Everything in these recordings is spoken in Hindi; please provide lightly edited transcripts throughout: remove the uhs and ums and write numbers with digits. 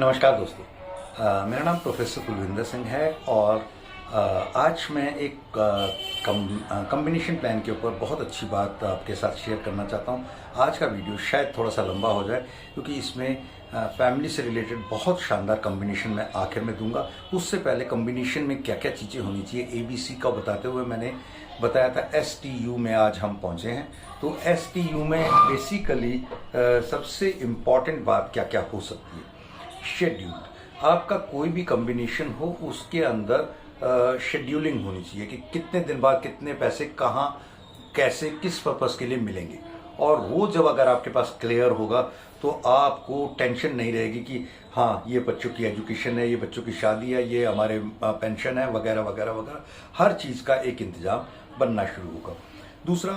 नमस्कार दोस्तों। मेरा नाम प्रोफेसर कुलविंदर सिंह है और आज मैं एक कम्बिनेशन प्लान के ऊपर बहुत अच्छी बात आपके साथ शेयर करना चाहता हूँ। आज का वीडियो शायद थोड़ा सा लंबा हो जाए क्योंकि इसमें फैमिली से रिलेटेड बहुत शानदार कम्बिनेशन मैं आखिर में दूंगा। उससे पहले कम्बिनेशन में क्या क्या चीज़ें होनी चाहिए ABC का बताते हुए मैंने बताया था STU में आज हम पहुँचे हैं। तो STU में बेसिकली सबसे इम्पॉर्टेंट बात क्या क्या हो सकती है। शेड्यूल। आपका कोई भी कॉम्बिनेशन हो उसके अंदर शेड्यूलिंग होनी चाहिए कि कितने दिन बाद कितने पैसे कहाँ कैसे किस पर्पस के लिए मिलेंगे। और वो जब अगर आपके पास क्लियर होगा तो आपको टेंशन नहीं रहेगी कि हाँ ये बच्चों की एजुकेशन है, ये बच्चों की शादी है, ये हमारे पेंशन है वगैरह वगैरह वगैरह। हर चीज़ का एक इंतजाम बनना शुरू होगा। दूसरा,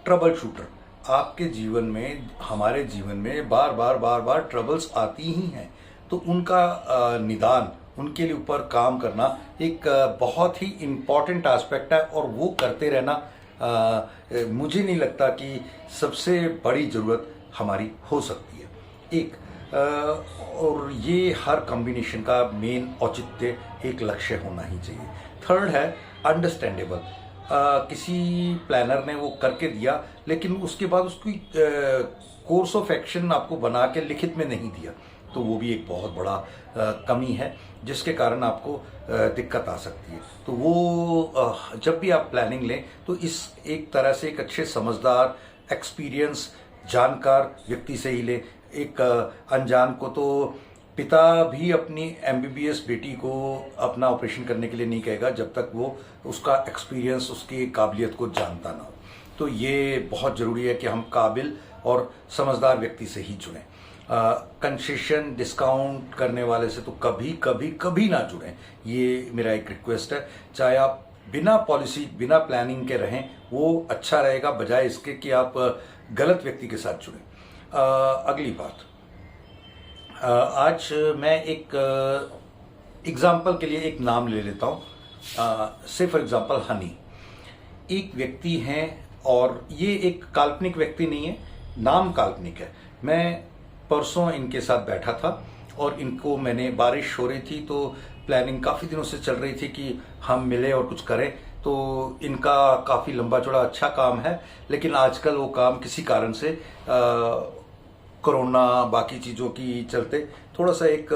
ट्रबल शूटर। आपके जीवन में, हमारे जीवन में बार बार ट्रबल्स आती ही हैं, तो उनका निदान, उनके लिए ऊपर काम करना एक बहुत ही इम्पॉर्टेंट एस्पेक्ट है और वो करते रहना मुझे नहीं लगता कि सबसे बड़ी ज़रूरत हमारी हो सकती है। और ये हर कॉम्बिनेशन का मेन औचित्य एक लक्ष्य होना ही चाहिए। थर्ड है अंडरस्टैंडेबल। किसी प्लानर ने वो करके दिया लेकिन उसके बाद उसकी कोर्स ऑफ एक्शन आपको बना के लिखित में नहीं दिया, तो वो भी एक बहुत बड़ा कमी है जिसके कारण आपको दिक्कत आ सकती है। तो वो जब भी आप प्लानिंग लें तो इस एक तरह से एक अच्छे समझदार एक्सपीरियंस जानकार व्यक्ति से ही लें। एक अनजान को तो पिता भी अपनी MBBS बेटी को अपना ऑपरेशन करने के लिए नहीं कहेगा जब तक वो उसका एक्सपीरियंस, उसकी काबिलियत को जानता ना हो। तो ये बहुत ज़रूरी है कि हम काबिल और समझदार व्यक्ति से ही जुड़ें। कंसेशन डिस्काउंट करने वाले से तो कभी कभी कभी ना जुड़ें। ये मेरा एक रिक्वेस्ट है। चाहे आप बिना पॉलिसी बिना प्लानिंग के रहें वो अच्छा रहेगा बजाय इसके कि आप गलत व्यक्ति के साथ जुड़ें। अगली बात, आज मैं एक एग्जाम्पल के लिए एक नाम ले लेता हूँ। से फॉर एग्जाम्पल हनी एक व्यक्ति हैं और ये एक काल्पनिक व्यक्ति नहीं है, नाम काल्पनिक है। मैं परसों इनके साथ बैठा था और इनको मैंने, बारिश हो रही थी तो प्लानिंग काफ़ी दिनों से चल रही थी कि हम मिले और कुछ करें। तो इनका काफ़ी लंबा चौड़ा अच्छा काम है लेकिन आजकल वो काम किसी कारण से कोरोना बाकी चीज़ों की चलते थोड़ा सा एक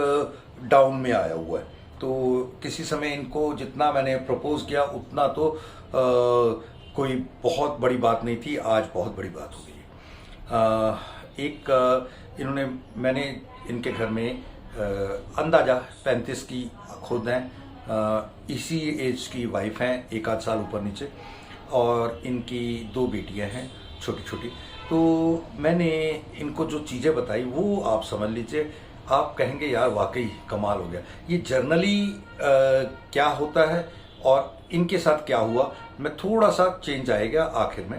डाउन में आया हुआ है। तो किसी समय इनको जितना मैंने प्रपोज किया उतना तो कोई बहुत बड़ी बात नहीं थी, आज बहुत बड़ी बात हो गई है। मैंने इनके घर में अंदाजा 35 की खुद हैं, इसी एज की वाइफ हैं, एक आध साल ऊपर नीचे, और इनकी 2 बेटियां हैं छोटी छोटी। तो मैंने इनको जो चीज़ें बताई वो आप समझ लीजिए, आप कहेंगे यार वाकई कमाल हो गया। ये जर्नली क्या होता है और इनके साथ क्या हुआ, मैं थोड़ा सा चेंज आएगा आखिर में।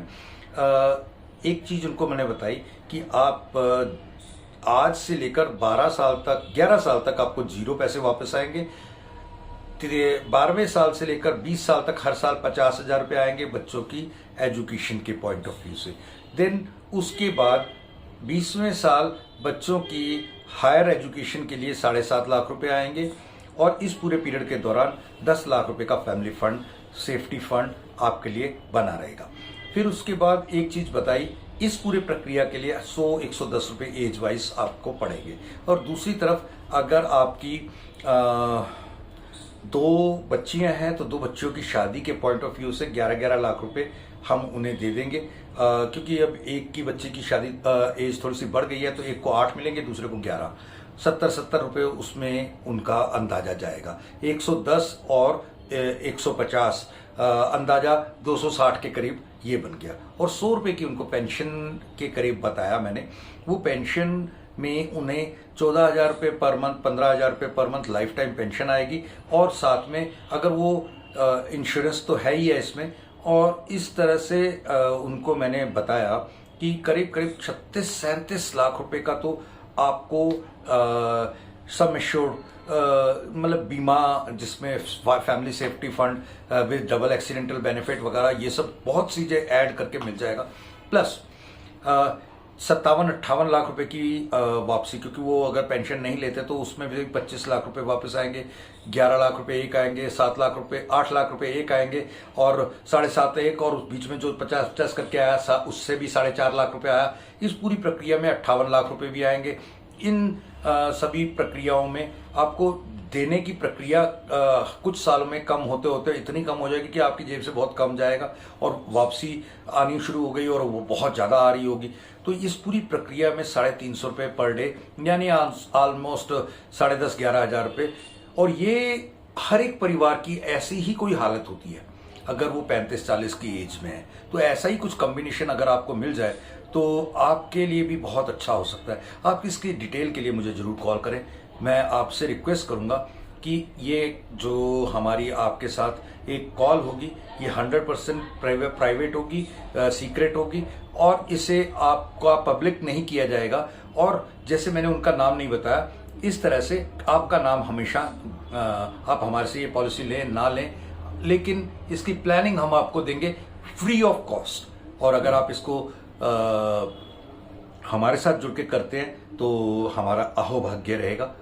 एक चीज़ उनको मैंने बताई कि आप आज से लेकर 12 साल तक, 11 साल तक आपको 0 पैसे वापस आएंगे। 12वें साल से लेकर 20 साल तक हर साल 50,000 रुपये आएंगे बच्चों की एजुकेशन के पॉइंट ऑफ व्यू से। देन उसके बाद 20वें साल बच्चों की हायर एजुकेशन के लिए 7.5 लाख रुपए आएंगे और इस पूरे पीरियड के दौरान 10 लाख रुपए का फैमिली फंड, सेफ्टी फंड आपके लिए बना रहेगा। फिर उसके बाद एक चीज बताई, इस पूरे प्रक्रिया के लिए 100-110 रुपए एज वाइज आपको पड़ेंगे। और दूसरी तरफ अगर आपकी 2 बच्चियां हैं तो 2 बच्चियों की शादी के पॉइंट ऑफ व्यू से 11-11 लाख रुपए हम उन्हें दे देंगे, क्योंकि अब एक की बच्चे की शादी एज थोड़ी सी बढ़ गई है तो एक को 8 मिलेंगे, दूसरे को 11। 70 रुपए उसमें उनका अंदाजा जाएगा। 110 और 150 अंदाजा 260 के करीब ये बन गया। और 100 रुपए की उनको पेंशन के करीब बताया मैंने। वो पेंशन में उन्हें 14,000 रुपये पर मंथ, 15,000 रुपये per month life time pension आएगी। और साथ में अगर वो इंश्योरेंस तो है ही है इसमें, और इस तरह से उनको मैंने बताया कि करीब करीब 36-37 लाख रुपए का तो आपको सम एश्योर्ड, मतलब बीमा जिसमें family safety fund with double accidental benefit वगैरह ये सब बहुत चीजें ऐड करके मिल जाएगा। प्लस 57-58 लाख रुपए की वापसी, क्योंकि वो अगर पेंशन नहीं लेते तो उसमें भी 25 लाख रुपए वापस आएंगे, 11 लाख रुपए एक आएंगे, 7 लाख रुपए, 8 लाख रुपए एक आएंगे, और 7.5 एक, और उस बीच में जो 50-50 करके आया उससे भी 4.5 लाख रुपए आया। इस पूरी प्रक्रिया में 58 लाख रुपए भी आएंगे। इन सभी प्रक्रियाओं में आपको देने की प्रक्रिया कुछ सालों में कम होते होते इतनी कम हो जाएगी कि आपकी जेब से बहुत कम जाएगा, और वापसी आनी शुरू हो गई और वो बहुत ज़्यादा आ रही होगी। तो इस पूरी प्रक्रिया में 350 रुपये पर डे, यानी ऑलमोस्ट 10,500-11 हज़ार रुपये। और ये हर एक परिवार की ऐसी ही कोई हालत होती है अगर वो 35-40 की एज में है, तो ऐसा ही कुछ कॉम्बिनेशन अगर आपको मिल जाए तो आपके लिए भी बहुत अच्छा हो सकता है। आप इसकी डिटेल के लिए मुझे ज़रूर कॉल करें। मैं आपसे रिक्वेस्ट करूंगा कि ये जो हमारी आपके साथ एक कॉल होगी, ये 100% प्राइवेट होगी, सीक्रेट होगी, और इसे आपका पब्लिक नहीं किया जाएगा। और जैसे मैंने उनका नाम नहीं बताया, इस तरह से आपका नाम हमेशा आप हमारे से ये पॉलिसी लें ना लें, लेकिन इसकी प्लानिंग हम आपको देंगे फ्री ऑफ कॉस्ट। और अगर आप इसको हमारे साथ जुड़ के करते हैं तो हमारा अहोभाग्य रहेगा।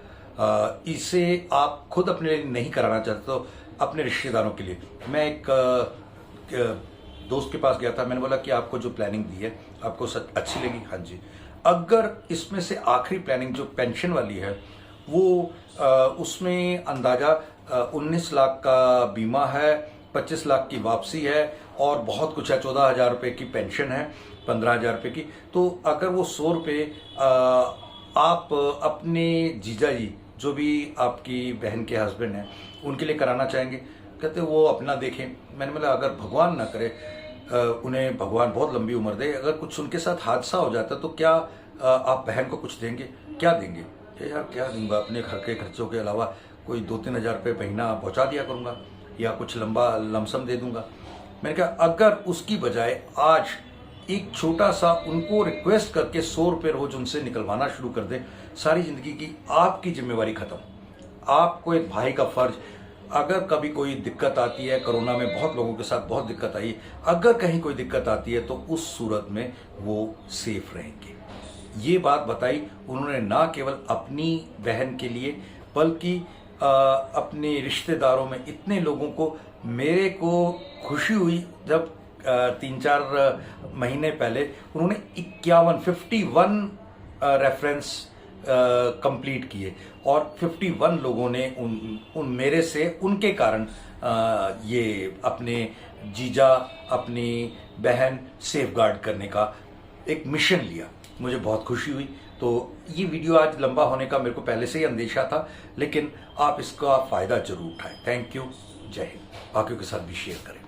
इसे आप खुद अपने लिए नहीं कराना चाहते तो अपने रिश्तेदारों के लिए। मैं एक दोस्त के पास गया था, मैंने बोला कि आपको जो प्लानिंग दी है आपको सच अच्छी लगी? हाँ जी। अगर इसमें से आखिरी प्लानिंग जो पेंशन वाली है वो उसमें अंदाजा 19 लाख का बीमा है, 25 लाख की वापसी है, और बहुत कुछ है, 14,000 रुपये की पेंशन है, 15,000 रुपये की। तो अगर वो 100 रुपये आप अपने जीजा जी, जो भी आपकी बहन के हस्बैंड हैं, उनके लिए कराना चाहेंगे, कहते वो अपना देखें। मैंने बोला अगर भगवान ना करे, उन्हें भगवान बहुत लंबी उम्र दे, अगर कुछ उनके साथ हादसा हो जाता तो क्या आप बहन को कुछ देंगे? क्या देंगे? यार क्या दूंगा, अपने घर के खर्चों के अलावा कोई 2-3 हज़ार रुपये महीना पहुँचा दिया करूँगा, या कुछ लंबा लमसम दे दूंगा। मैंने कहा अगर उसकी बजाय आज एक छोटा सा उनको रिक्वेस्ट करके 100 रुपये रोज उनसे निकलवाना शुरू कर दें, सारी जिंदगी की आपकी जिम्मेवारी खत्म। आपको एक भाई का फर्ज, अगर कभी कोई दिक्कत आती है, कोरोना में बहुत लोगों के साथ बहुत दिक्कत आई, अगर कहीं कोई दिक्कत आती है तो उस सूरत में वो सेफ रहेंगे। ये बात बताई उन्होंने ना केवल अपनी बहन के लिए, बल्कि अपने रिश्तेदारों में इतने लोगों को। मेरे को खुशी हुई जब 3-4 महीने पहले उन्होंने 51 रेफरेंस कंप्लीट किए, और 51 लोगों ने उन मेरे से उनके कारण ये अपने जीजा, अपनी बहन सेफ गार्ड करने का एक मिशन लिया। मुझे बहुत खुशी हुई। तो ये वीडियो आज लंबा होने का मेरे को पहले से ही अंदेशा था, लेकिन आप इसका फ़ायदा जरूर उठाएं। Thank you. जय हिंद। बाकियों के साथ भी शेयर करें।